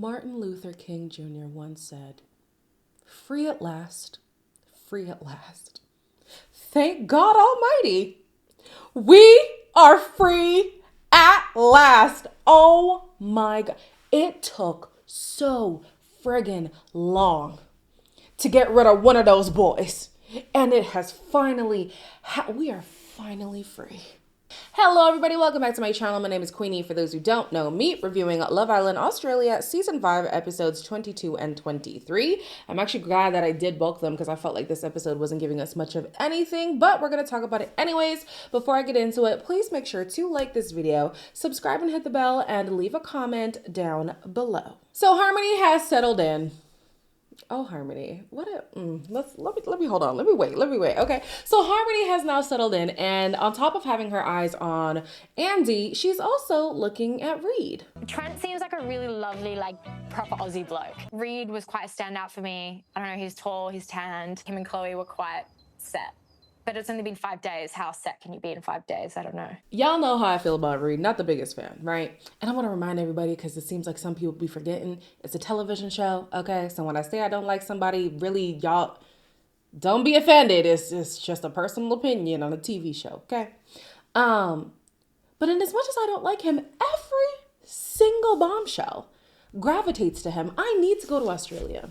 Martin Luther King Jr. once said, "Free at last, free at last." Thank God Almighty, we are free at last. Oh my God. It took so friggin' long to get rid of one of those boys. And it has finally, we are finally free. Hello everybody, welcome back to my channel. My name is Queenie. For those who don't know me, reviewing Love Island Australia Season 5 episodes 22 and 23. I'm actually glad that I did bulk them because I felt like this episode wasn't giving us much of anything, but we're going to talk about it anyways. Before I get into it, please make sure to like this video, subscribe and hit the bell, and leave a comment down below. So Harmony has settled in. Oh, Harmony, what a, let me hold on. Let me wait. Okay. So Harmony has now settled in, and on top of having her eyes on Andy, she's also looking at Reed. Trent seems like a really lovely, like, proper Aussie bloke. Reed was quite a standout for me. I don't know, he's tall, he's tanned. Him and Chloe were quite set. But it's only been 5 days. How set can you be in 5 days? I don't know. Y'all know how I feel about Reed. Not the biggest fan, right? And I want to remind everybody, because it seems like some people be forgetting, it's a television show, okay? So when I say I don't like somebody, really, y'all don't be offended. It's just a personal opinion on a TV show, okay? But in as much as I don't like him, every single bombshell gravitates to him. I need to go to Australia.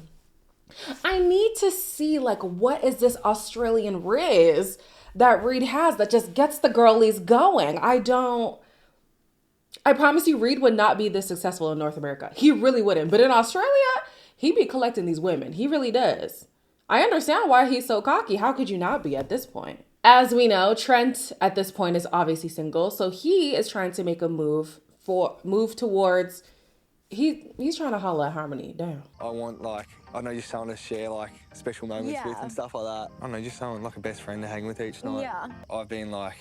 I need to see, like, what is this Australian riz that Reed has that just gets the girlies going. I promise you, Reed would not be this successful in North America. He really wouldn't. But in Australia, he be collecting these women. He really does. I understand why he's so cocky. How could you not be at this point? As we know, Trent at this point is obviously single. So he is trying to make a move towards, he's trying to holler at Harmony. Damn. I want, like, I know just someone to share, like, special moments with and stuff like that. I don't know, just someone, like, a best friend to hang with each night. Yeah. I've been, like,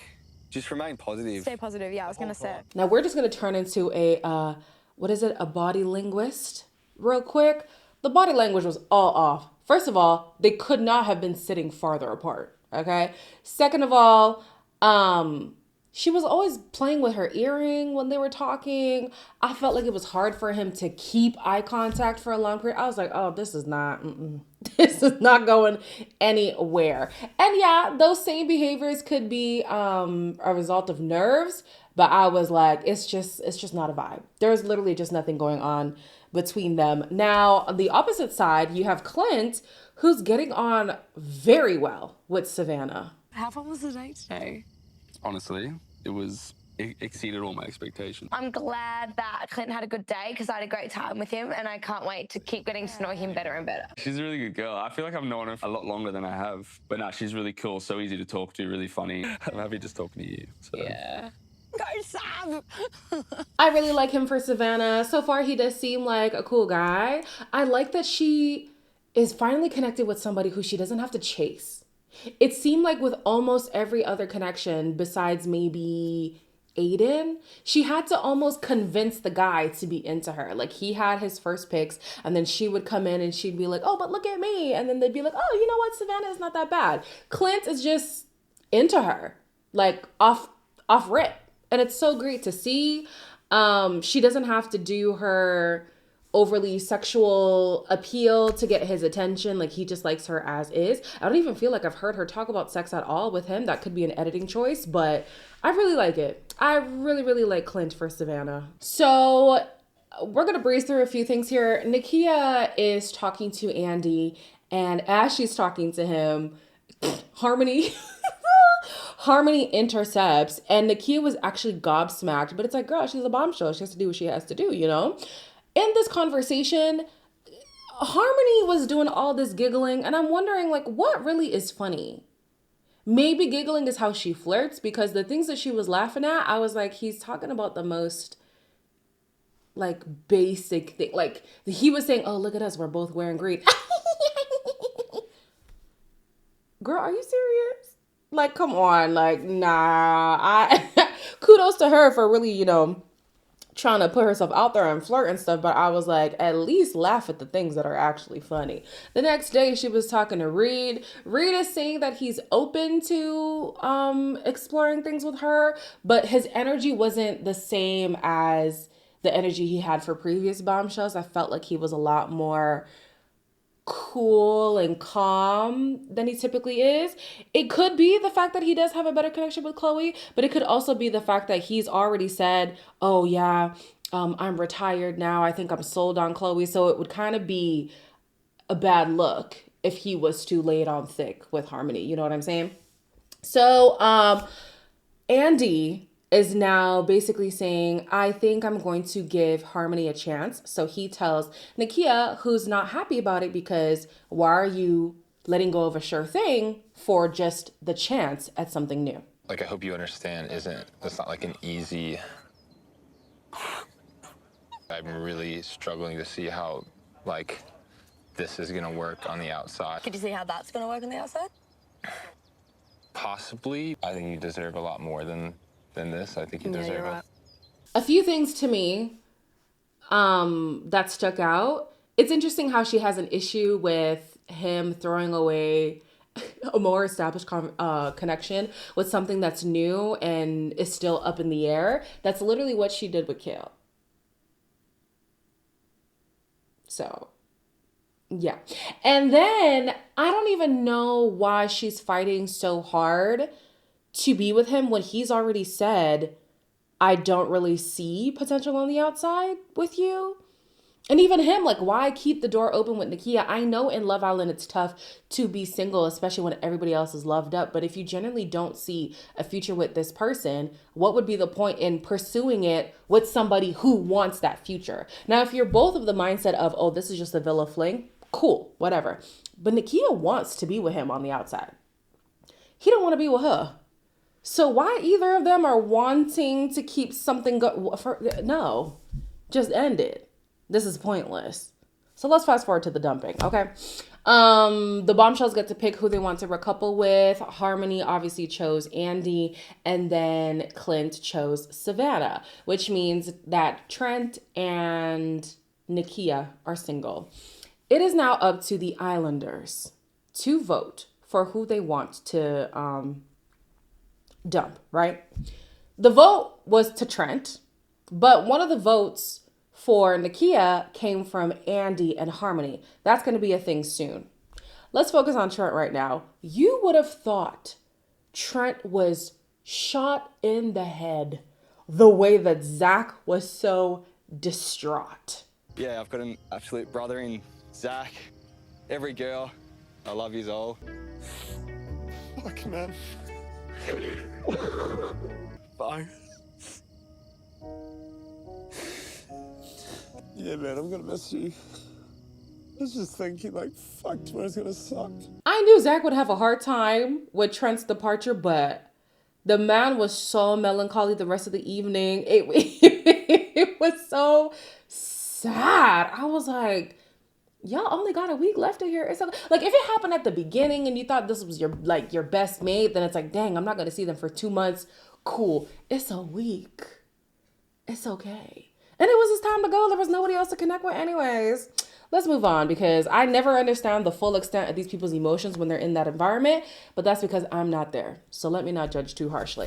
just remain positive. Stay positive, yeah, I was gonna say. Now we're just gonna turn into a, a body linguist real quick. The body language was all off. First of all, they could not have been sitting farther apart, okay? Second of all, she was always playing with her earring when they were talking. I felt like it was hard for him to keep eye contact for a long period. I was like, oh, this is not going anywhere. And yeah, those same behaviors could be a result of nerves, but I was like, it's just not a vibe. There's literally just nothing going on between them. Now, on the opposite side, you have Clint, who's getting on very well with Savannah. How fun was the date today? Honestly, it exceeded all my expectations. I'm glad that Clint had a good day because I had a great time with him and I can't wait to keep getting to know him better and better. She's a really good girl. I feel like I've known her a lot longer than I have. But no, she's really cool, so easy to talk to, really funny. I'm happy just talking to you. So. Yeah. Go, Sav! I really like him for Savannah. So far, he does seem like a cool guy. I like that she is finally connected with somebody who she doesn't have to chase. It seemed like with almost every other connection, besides maybe Aiden, she had to almost convince the guy to be into her. Like, he had his first picks, and then she would come in and she'd be like, oh, but look at me. And then they'd be like, oh, you know what? Savannah is not that bad. Clint is just into her, like off rip. And it's so great to see. She doesn't have to do her overly sexual appeal to get his attention. Like, he just likes her as is. I don't even feel like I've heard her talk about sex at all with him. That could be an editing choice, but I really like it. I really, really like Clint for Savannah. So we're going to breeze through a few things here. Nakia is talking to Andy, and as she's talking to him, Harmony intercepts, and Nakia was actually gobsmacked, but it's like, girl, she's a bombshell. She has to do what she has to do, you know? In this conversation, Harmony was doing all this giggling, and I'm wondering, like, what really is funny? Maybe giggling is how she flirts, because the things that she was laughing at, I was like, he's talking about the most, like, basic thing. Like, he was saying, oh, look at us, we're both wearing green. Girl, are you serious? Like, come on, like, nah. Kudos to her for really, you know, trying to put herself out there and flirt and stuff, but I was like, at least laugh at the things that are actually funny. The next day, she was talking to Reed. Reed is saying that he's open to exploring things with her, but his energy wasn't the same as the energy he had for previous bombshells. I felt like he was a lot more cool and calm than he typically is. It could be the fact that he does have a better connection with Chloe, but it could also be the fact that he's already said, oh yeah, I'm retired now. I think I'm sold on Chloe. So it would kind of be a bad look if he was to lay it on thick with Harmony. You know what I'm saying? So Andy is now basically saying, I think I'm going to give Harmony a chance. So he tells Nakia, who's not happy about it, because why are you letting go of a sure thing for just the chance at something new? Like, I hope you understand, it's not like an easy... I'm really struggling to see how, like, this is gonna work on the outside. Could you see how that's going to work on the outside? Possibly. I think you deserve a lot more than this. I think you deserve you're right. A few things to me that stuck out. It's interesting how she has an issue with him throwing away a more established connection with something that's new and is still up in the air. That's literally what she did with Kale. So, yeah. And then I don't even know why she's fighting so hard to be with him when he's already said, I don't really see potential on the outside with you. And even him, like, why keep the door open with Nakia? I know in Love Island it's tough to be single, especially when everybody else is loved up. But if you generally don't see a future with this person, what would be the point in pursuing it with somebody who wants that future? Now, if you're both of the mindset of, oh, this is just a villa fling, cool, whatever. But Nakia wants to be with him on the outside. He don't want to be with her. So why either of them are wanting to keep something no, just end it. This is pointless. So let's fast forward to the dumping, okay? The bombshells get to pick who they want to recouple with. Harmony obviously chose Andy, and then Clint chose Savannah, which means that Trent and Nakia are single. It is now up to the Islanders to vote for who they want to dump, right? The vote was to Trent, but one of the votes for Nakia came from Andy and Harmony. That's going to be a thing soon. Let's focus on Trent right now. You would have thought Trent was shot in the head the way that Zach was so distraught. Yeah, I've got an absolute brother in Zach. Every girl, I love yous all. Fuck, man. Bye. Yeah, man, I'm gonna miss you. I was just thinking, like, fuck, tomorrow's gonna suck. I knew Zach would have a hard time with Trent's departure, but the man was so melancholy the rest of the evening. It was so sad. I was like, y'all only got a week left of here. It's like, if it happened at the beginning and you thought this was your best mate, then it's like, dang, I'm not gonna see them for 2 months. Cool. It's a week. It's okay. And it was his time to go. There was nobody else to connect with anyways. Let's move on, because I never understand the full extent of these people's emotions when they're in that environment, but that's because I'm not there. So let me not judge too harshly.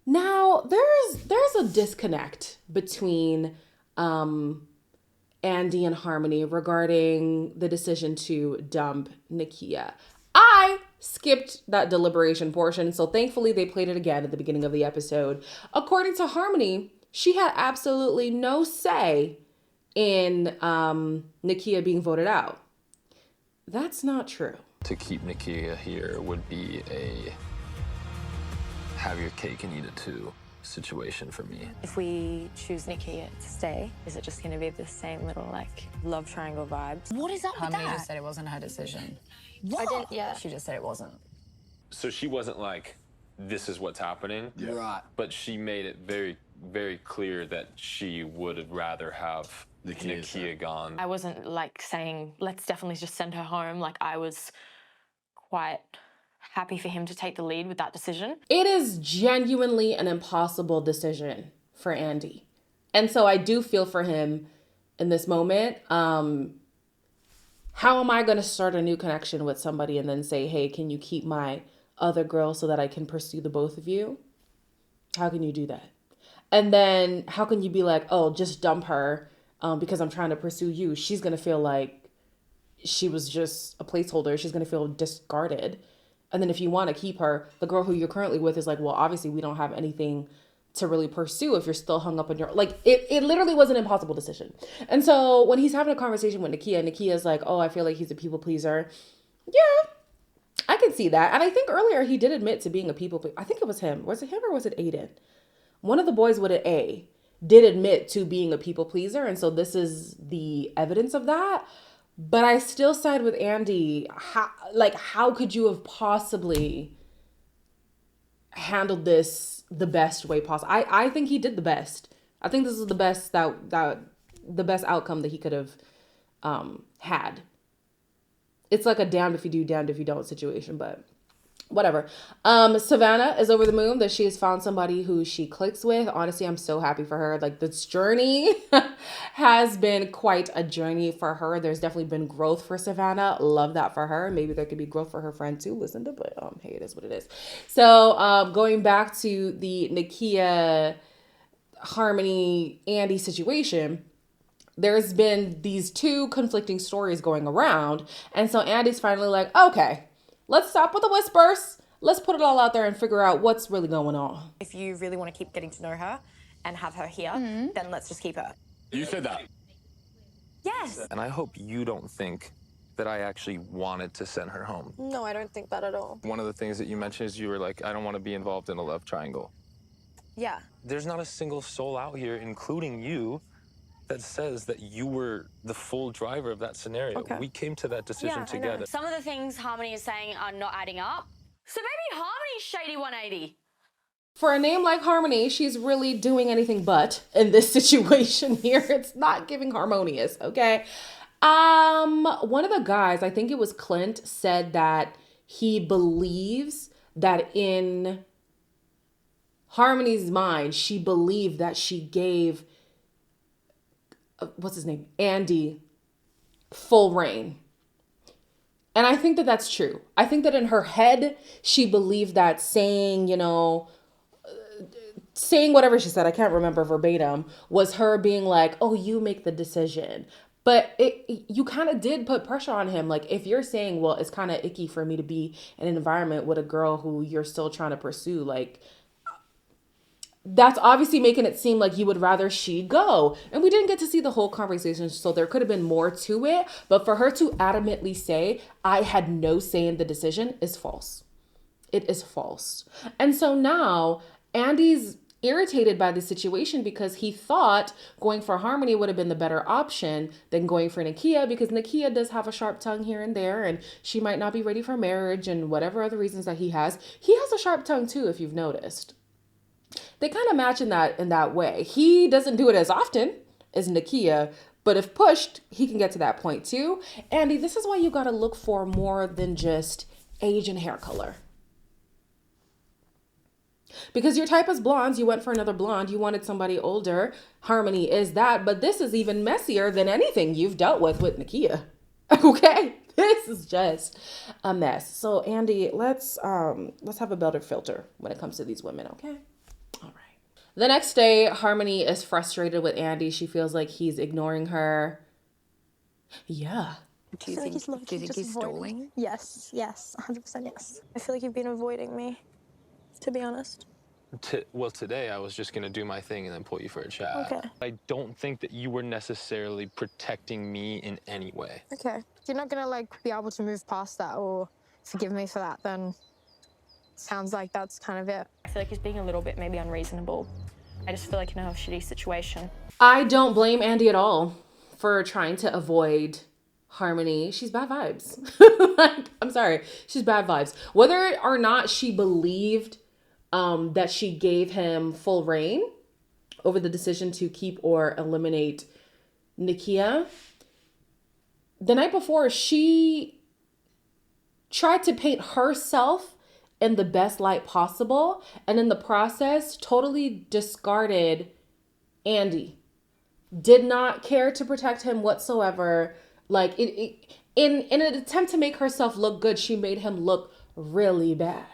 Now, there's a disconnect between Andy and Harmony regarding the decision to dump Nakia. I skipped that deliberation portion, so thankfully they played it again at the beginning of the episode. According to Harmony, she had absolutely no say in Nakia being voted out. That's not true. To keep Nakia here would be a have your cake and eat it too situation for me. If we choose Nakia to stay, is it just going to be the same little, like, love triangle vibes? What is up with Harmony that? just said it wasn't her decision. What? I didn't, yeah. She just said it wasn't. So she wasn't like, this is what's happening. Yeah. Right. But she made it very, very clear that she would rather have Nakia gone. I wasn't, like, saying, let's definitely just send her home. Like, I was quite happy for him to take the lead with that decision. It is genuinely an impossible decision for Andy. And so I do feel for him in this moment. How am I going to start a new connection with somebody and then say, hey, can you keep my other girl so that I can pursue the both of you? How can you do that? And then how can you be like, oh, just dump her because I'm trying to pursue you? She's going to feel like she was just a placeholder. She's going to feel discarded. And then if you want to keep her, the girl who you're currently with is like, well, obviously we don't have anything to really pursue if you're still hung up on your, like, it literally was an impossible decision. And so when he's having a conversation with Nakia's like, oh, I feel like he's a people pleaser. Yeah, I can see that. And I think earlier he did admit to being a people pleaser. I think it was him. Was it him or was it Aiden? One of the boys with an A did admit to being a people pleaser. And so this is the evidence of that. But I still side with Andy. How could you have possibly handled this the best way possible? I think he did the best. I think this is the best the best outcome that he could have had. It's like a damned if you do, damned if you don't situation, but whatever. Savannah is over the moon that she has found somebody who she clicks with. Honestly, I'm so happy for her. Like, this journey has been quite a journey for her. There's definitely been growth for Savannah. Love that for her. Maybe there could be growth for her friend too. Listen to, but hey, it is what it is. So going back to the Nakia, Harmony, Andy situation, there's been these two conflicting stories going around. And so Andy's finally like, okay, let's stop with the whispers. Let's put it all out there and figure out what's really going on. If you really want to keep getting to know her and have her here, then let's just keep her. You said that. Yes. And I hope you don't think that I actually wanted to send her home. No, I don't think that at all. One of the things that you mentioned is you were like, I don't want to be involved in a love triangle. Yeah. There's not a single soul out here, including you, that says that you were the full driver of that scenario. Okay. We came to that decision together. Some of the things Harmony is saying are not adding up. So maybe Harmony's shady 180. For a name like Harmony, she's really doing anything but in this situation here. It's not giving harmonious, okay? One of the guys, I think it was Clint, said that he believes that in Harmony's mind, she believed that she gave what's his name? Andy, full reign. And I think that that's true. I think that in her head, she believed that saying whatever she said, I can't remember verbatim, was her being like, oh, you make the decision. But you kind of did put pressure on him. Like, if you're saying, well, it's kind of icky for me to be in an environment with a girl who you're still trying to pursue, like, that's obviously making it seem like you would rather she go. And we didn't get to see the whole conversation, so there could have been more to it. But for her to adamantly say, I had no say in the decision, is false. It is false. And so now Andy's irritated by the situation because he thought going for Harmony would have been the better option than going for Nakia, because Nakia does have a sharp tongue here and there, and she might not be ready for marriage and whatever other reasons that he has. He has a sharp tongue too, if you've noticed. They kind of match in that way. He doesn't do it as often as Nakia, but if pushed, he can get to that point too. Andy, this is why you got to look for more than just age and hair color. Because your type is blondes, you went for another blonde, you wanted somebody older. Harmony is that, but this is even messier than anything you've dealt with Nakia. Okay? This is just a mess. So Andy, let's have a better filter when it comes to these women, okay? All right. The next day, Harmony is frustrated with Andy. She feels like he's ignoring her. Yeah. Do you think he's stalling? Yes, 100% yes. I feel like you've been avoiding me, to be honest. Well, today I was just going to do my thing and then pull you for a chat. Okay. I don't think that you were necessarily protecting me in any way. Okay. If you're not going to, be able to move past that or forgive me for that, then sounds like that's kind of it. I feel like he's being a little bit maybe unreasonable. I just feel like in a shitty situation. I don't blame Andy at all for trying to avoid Harmony. She's bad vibes. I'm sorry. She's bad vibes. Whether or not she believed that she gave him full reign over the decision to keep or eliminate Nakia, the night before, she tried to paint herself in the best light possible, and in the process, totally discarded Andy. Did not care to protect him whatsoever. In an attempt to make herself look good, she made him look really bad.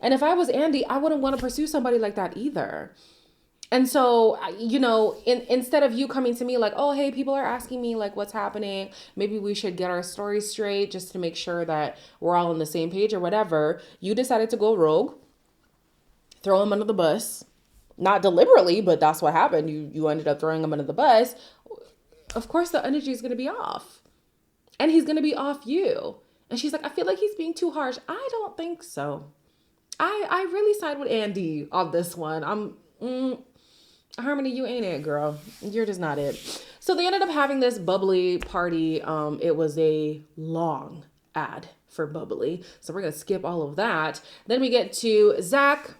And if I was Andy, I wouldn't want to pursue somebody like that either. And so, instead of you coming to me like, oh, hey, people are asking me like, what's happening? Maybe we should get our story straight just to make sure that we're all on the same page or whatever. You decided to go rogue, throw him under the bus. Not deliberately, but that's what happened. You ended up throwing him under the bus. Of course, the energy is going to be off. And he's going to be off you. And she's like, I feel like he's being too harsh. I don't think so. I really side with Andy on this one. Harmony, you ain't it, girl. You're just not it. So they ended up having this bubbly party. It was a long ad for bubbly. So we're going to skip all of that. Then we get to Zach,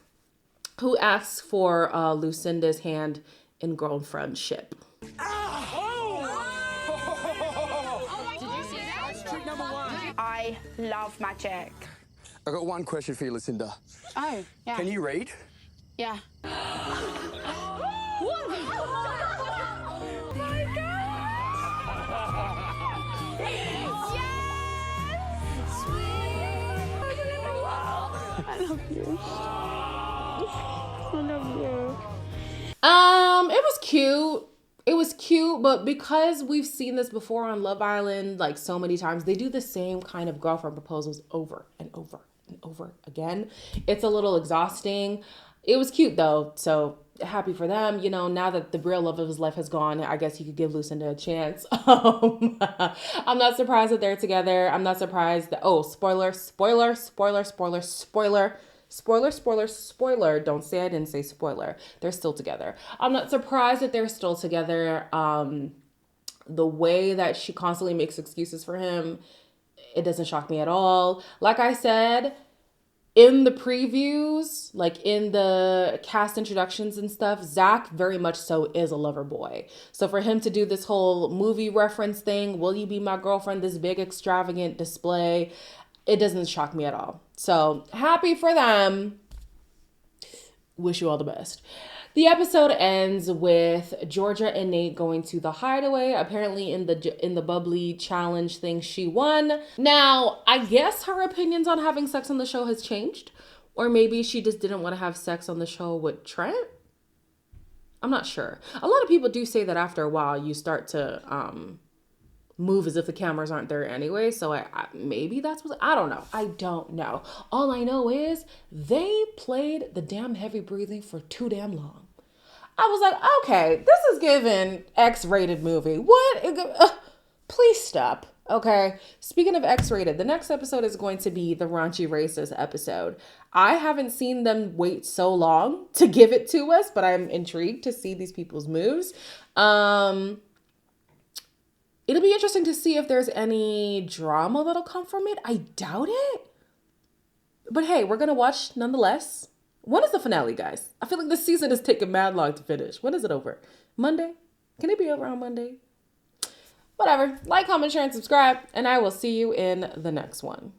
who asks for Lucinda's hand in girlfriendship. I love magic. I got one question for you, Lucinda. Oh, yeah. Can you read? Yeah. I love you. I love you. It was cute. It was cute, but because we've seen this before on Love Island, like so many times, they do the same kind of girlfriend proposals over and over and over again. It's a little exhausting. It was cute though, so happy for them. Now that the real love of his life has gone, I guess he could give Lucinda a chance. I'm not surprised that they're together. I'm not surprised that, spoiler. Don't say I didn't say spoiler. They're still together. I'm not surprised that they're still together. The way that she constantly makes excuses for him, it doesn't shock me at all. Like I said, in the previews, like in the cast introductions and stuff, Zach very much so is a lover boy. So for him to do this whole movie reference thing, will you be my girlfriend, this big extravagant display, it doesn't shock me at all. So happy for them. Wish you all the best. The episode ends with Georgia and Nate going to the hideaway. Apparently in the bubbly challenge thing, she won. Now, I guess her opinions on having sex on the show has changed. Or maybe she just didn't want to have sex on the show with Trent. I'm not sure. A lot of people do say that after a while, you start to move as if the cameras aren't there anyway. So I maybe that's what, I don't know. I don't know. All I know is they played the damn heavy breathing for too damn long. I was like, okay, this is giving X-rated movie. What? Please stop. Okay. Speaking of X-rated, the next episode is going to be the raunchy racist episode. I haven't seen them wait so long to give it to us, but I'm intrigued to see these people's moves. It'll be interesting to see if there's any drama that'll come from it. I doubt it. But hey, we're going to watch nonetheless. When is the finale, guys? I feel like this season is taking mad long to finish. When is it over? Monday? Can it be over on Monday? Whatever. Like, comment, share, and subscribe. And I will see you in the next one.